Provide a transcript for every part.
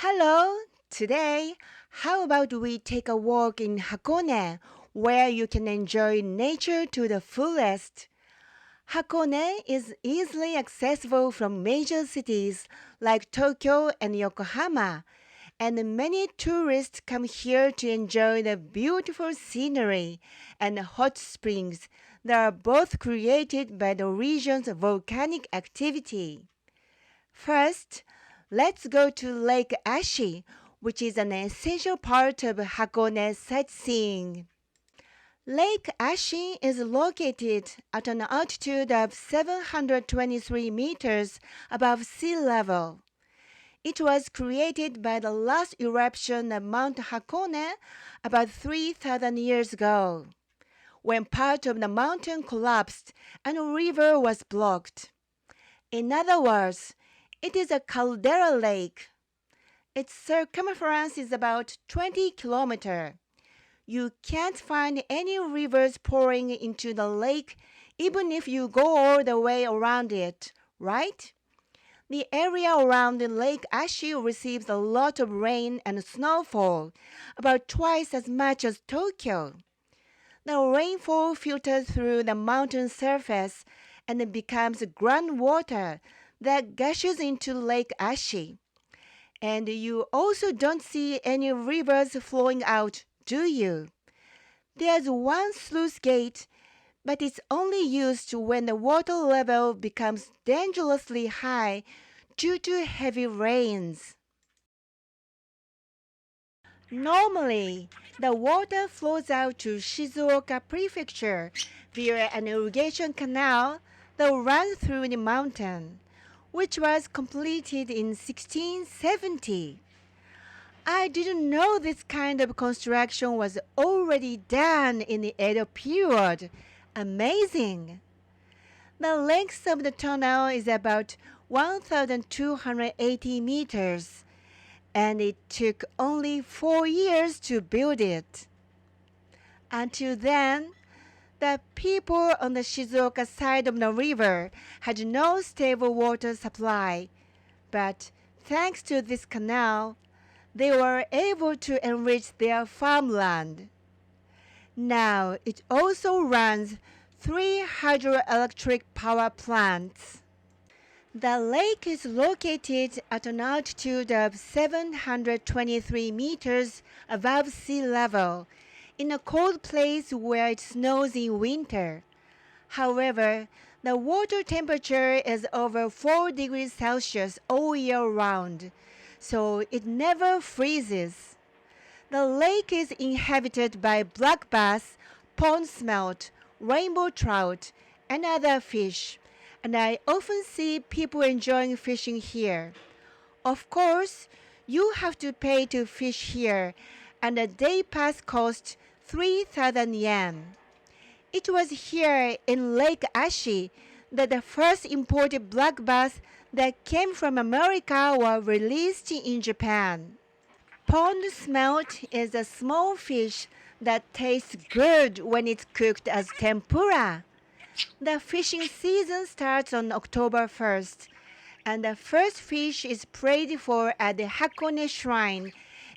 Hello! Today, how about we take a walk in Hakone, where you can enjoy nature to the fullest? Hakone is easily accessible from major cities like Tokyo and Yokohama, and many tourists come here to enjoy the beautiful scenery and hot springs that are both created by the region's volcanic activity. First, let's go to Lake Ashi, which is an essential part of Hakone sightseeing. Lake Ashi is located at an altitude of 723 meters above sea level. It was created by the last eruption of Mount Hakone about 3,000 years ago, when part of the mountain collapsed and a river was blocked. In other words, it is a caldera lake. Its circumference is about 20 kilometers. You can't find any rivers pouring into the lake even if you go all the way around it, right? The area around Lake Ashi receives a lot of rain and snowfall, about twice as much as Tokyo. The rainfall filters through the mountain surface and it becomes groundwater that gushes into Lake Ashi. And you also don't see any rivers flowing out, do you? There's one sluice gate, but it's only used when the water level becomes dangerously high due to heavy rains. Normally, the water flows out to Shizuoka Prefecture via an irrigation canal that runs through the mountain, which was completed in 1670. I didn't know this kind of construction was already done in the Edo period. Amazing! The length of the tunnel is about 1,280 meters, and it took only 4 years to build it. Until then, the people on the Shizuoka side of the river had no stable water supply, but thanks to this canal, they were able to enrich their farmland. Now it also runs 3 hydroelectric power plants. The lake is located at an altitude of 723 meters above sea level, in a cold place where it snows in winter. However, the water temperature is over 4 degrees Celsius all year round, so it never freezes. The lake is inhabited by black bass, pond smelt, rainbow trout, and other fish, and I often see people enjoying fishing here. Of course, you have to pay to fish here, and a day pass costs 3,000 yen. It was here in Lake Ashi that the first imported black bass that came from America were released in Japan. Pond smelt is a small fish that tastes good when it's cooked as tempura. The fishing season starts on October 1st, and the first fish is prayed for at the Hakone Shrine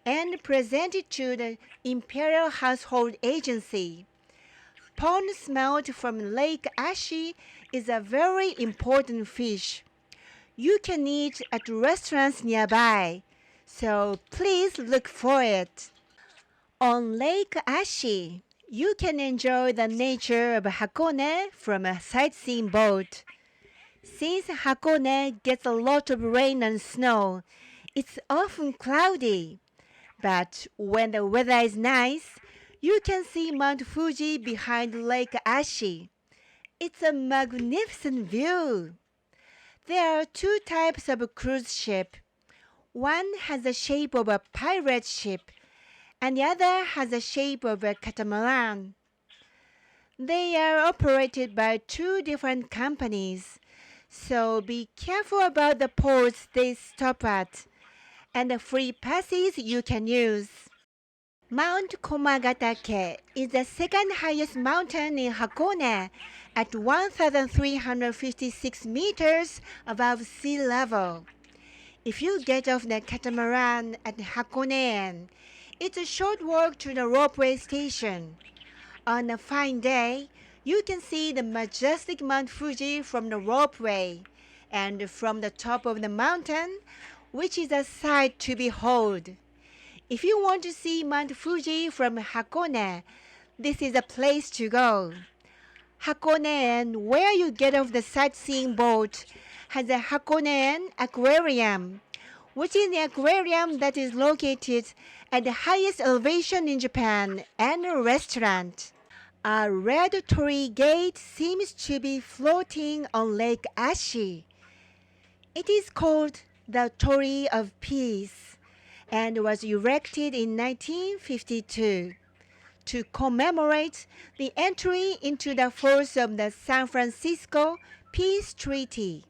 and presented to the Imperial Household Agency. Pond smelt from Lake Ashi is a very important fish. You can eat at restaurants nearby, so please look for it. On Lake Ashi, you can enjoy the nature of Hakone from a sightseeing boat. Since Hakone gets a lot of rain and snow, it's often cloudy. But when the weather is nice, you can see Mount Fuji behind Lake Ashi. It's a magnificent view. There are 2 types of cruise ship. One has the shape of a pirate ship, and the other has the shape of a catamaran. They are operated by 2 different companies, so be careful about the ports they stop at and the free passes you can use. Mount Komagatake is the second highest mountain in Hakone at 1,356 meters above sea level. If you get off the catamaran at Hakone, it's a short walk to the ropeway station. On a fine day, you can see the majestic Mount Fuji from the ropeway and from the top of the mountain, which is a sight to behold. If you want to see Mount Fuji from Hakone, this is a place to go. Hakone, where you get off the sightseeing boat, has a Hakone Aquarium, which is the aquarium that is located at the highest elevation in Japan, and a restaurant. A red torii gate seems to be floating on Lake Ashi. It is called the Torii of Peace and was erected in 1952 to commemorate the entry into the force of the San Francisco Peace Treaty,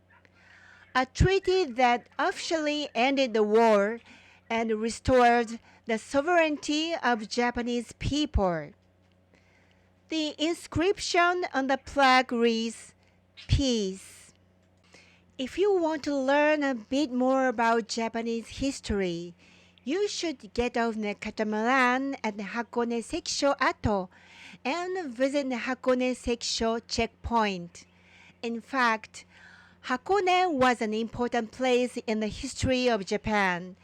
a treaty that officially ended the war and restored the sovereignty of Japanese people. The inscription on the plaque reads, "Peace." If you want to learn a bit more about Japanese history, you should get off the catamaran at the Hakone Seksho Atoll and visit the Hakone Seksho checkpoint. In fact, Hakone was an important place in the history of Japan.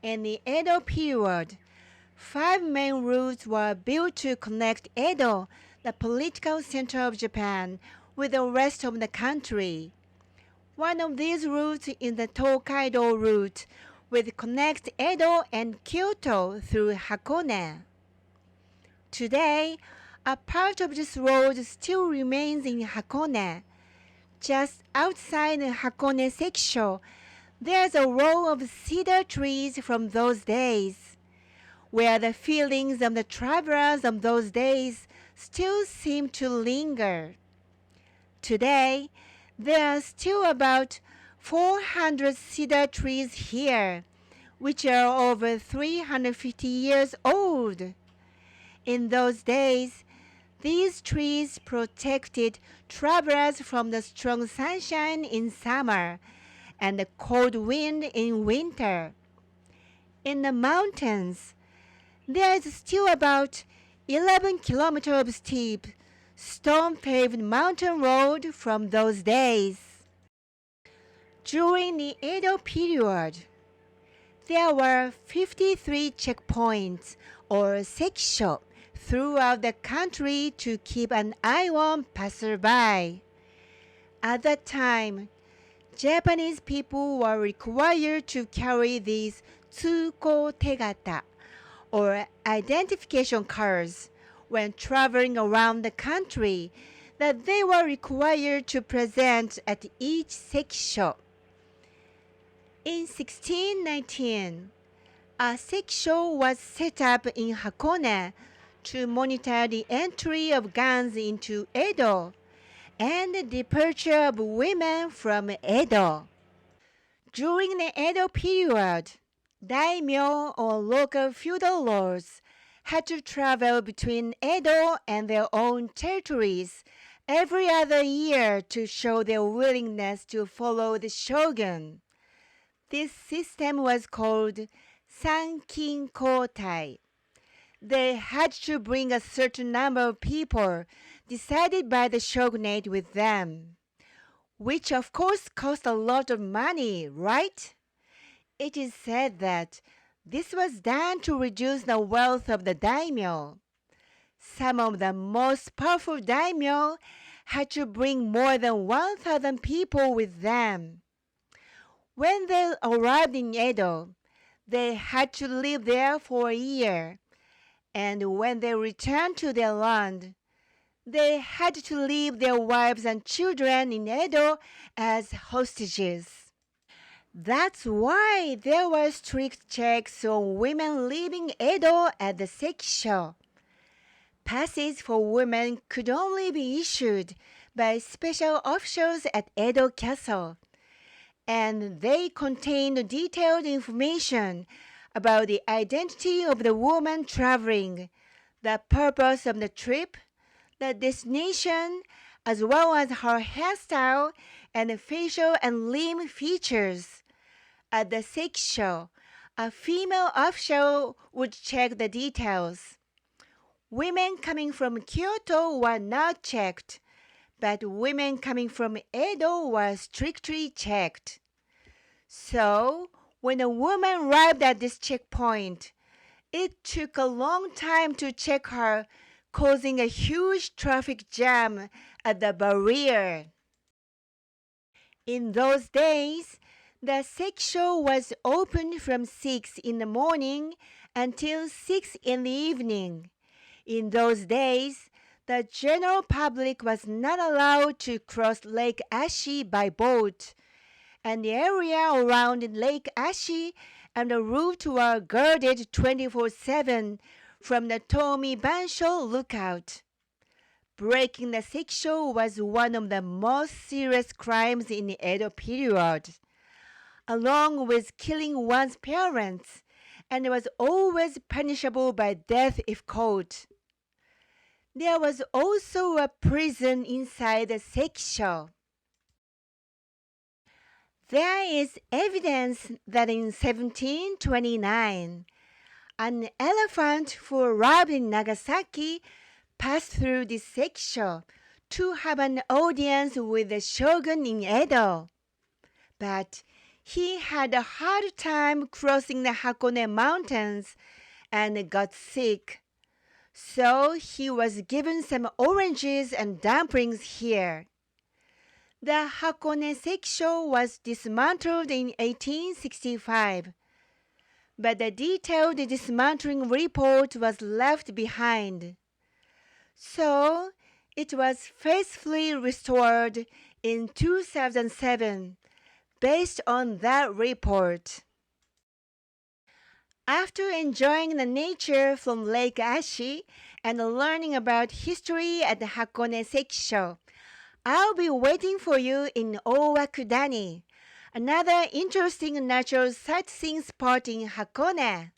In the Edo period, 5 main routes were built to connect Edo, the political center of Japan, with the rest of the country. One of these routes is the Tokaido route, which connects Edo and Kyoto through Hakone. Today, a part of this road still remains in Hakone. Just outside Hakone Seksho, there's a row of cedar trees from those days, where the feelings of the travelers of those days still seem to linger. Today, there are still about 400 cedar trees here, which are over 350 years old. In those days, these trees protected travelers from the strong sunshine in summer and the cold wind in winter. In the mountains, there is still about 11 kilometers of steep, stone-paved mountain road from those days. During the Edo period, there were 53 checkpoints or seksho throughout the country to keep an eye on passersby. At that time, Japanese people were required to carry these tsuko tegata, or identification cards, when traveling around the country that they were required to present at each seksho. In 1619, a seksho was set up in Hakone to monitor the entry of guns into Edo and the departure of women from Edo. During the Edo period, daimyo or local feudal lords had to travel between Edo and their own territories every other year to show their willingness to follow the shogun. This system was called Sankin Kotai. They had to bring a certain number of people decided by the shogunate with them, which of course cost a lot of money, right? It is said that this was done to reduce the wealth of the daimyo. Some of the most powerful daimyo had to bring more than 1,000 people with them. When they arrived in Edo, they had to live there for a year, and when they returned to their land, they had to leave their wives and children in Edo as hostages. That's why there were strict checks on women leaving Edo at the seksho. Passes for women could only be issued by special officials at Edo Castle, and they contained detailed information about the identity of the woman traveling, the purpose of the trip, the destination, as well as her hairstyle and facial and limb features. At the sex show, a female official would check the details. Women coming from Kyoto were not checked, but women coming from Edo were strictly checked. So, when a woman arrived at this checkpoint, it took a long time to check her, causing a huge traffic jam at the barrier. In those days, the sex show was open from 6 in the morning until 6 in the evening. In those days, the general public was not allowed to cross Lake Ashi by boat, and the area around Lake Ashi and the route were guarded 24/7 from the Tomi Bansho lookout. Breaking the sex show was one of the most serious crimes in the Edo period, along with killing one's parents, and was always punishable by death if caught. There was also a prison inside the sex show. There is evidence that in 1729, an elephant who arrived in Nagasaki passed through this sex show to have an audience with the shogun in Edo. But he had a hard time crossing the Hakone mountains and got sick. So he was given some oranges and dumplings here. The Hakone sex show was dismantled in 1865, but the detailed dismantling report was left behind. So it was faithfully restored in 2007 based on that report. After enjoying the nature from Lake Ashi and learning about history at the Hakone sex show, I'll be waiting for you in Owakudani, another interesting natural sightseeing spot in Hakone.